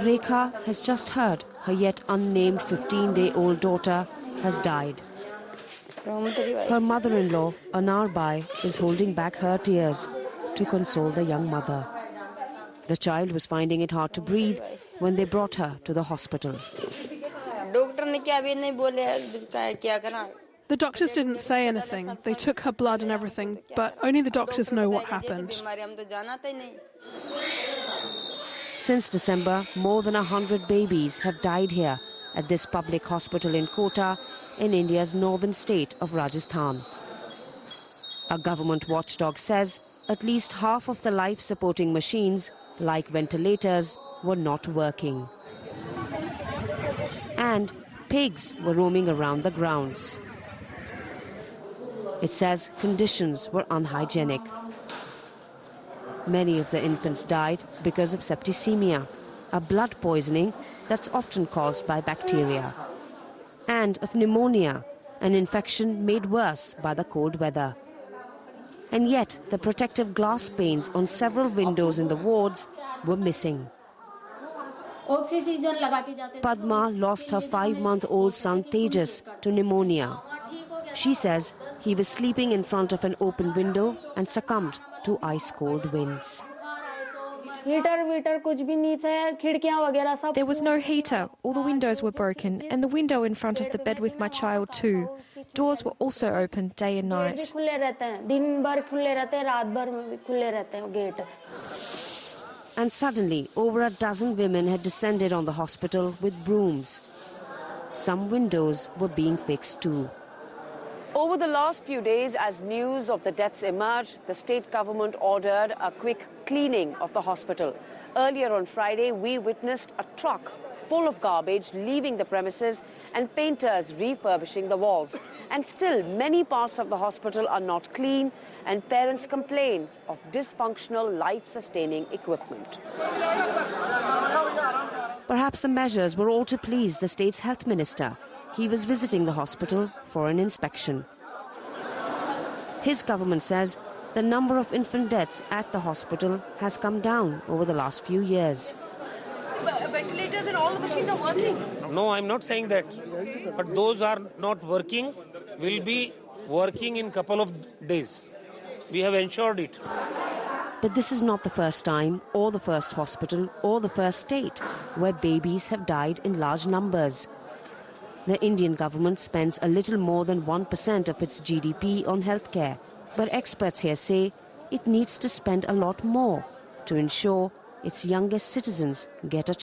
Rekha has just heard her yet unnamed 15-day-old daughter has died. Her mother-in-law, Anarbai, is holding back her tears to console the young mother. The child was finding it hard to breathe when they brought her to the hospital. The doctors didn't say anything. They took her blood and everything, but only the doctors know what happened. Since December, more than 100 babies have died here at this public hospital in Kota, in India's northern state of Rajasthan. A government watchdog says at least half of the life-supporting machines, like ventilators, were not working. And pigs were roaming around the grounds. It says conditions were unhygienic. Many of the infants died because of septicemia, a blood poisoning that's often caused by bacteria, and of pneumonia, an infection made worse by the cold weather. And yet, the protective glass panes on several windows in the wards were missing. Padma lost her 5-month-old son Tejas to pneumonia. She says he was sleeping in front of an open window and succumbed to ice-cold winds. There was no heater, all the windows were broken, and the window in front of the bed with my child too. Doors were also open day and night. And suddenly, over a dozen women had descended on the hospital with brooms. Some windows were being fixed too. Over the last few days, as news of the deaths emerged, the state government ordered a quick cleaning of the hospital. Earlier on Friday, we witnessed a truck full of garbage leaving the premises and painters refurbishing the walls. And still, many parts of the hospital are not clean, and parents complain of dysfunctional life-sustaining equipment. Perhaps the measures were all to please the state's health minister. He was visiting the hospital for an inspection. His government says the number of infant deaths at the hospital has come down over the last few years. Ventilators and all the machines are working. No, I'm not saying that. But those are not working, will be working in a couple of days. We have ensured it. But this is not the first time, or the first hospital, or the first state where babies have died in large numbers. The Indian government spends a little more than 1% of its GDP on healthcare. But experts here say it needs to spend a lot more to ensure its youngest citizens get a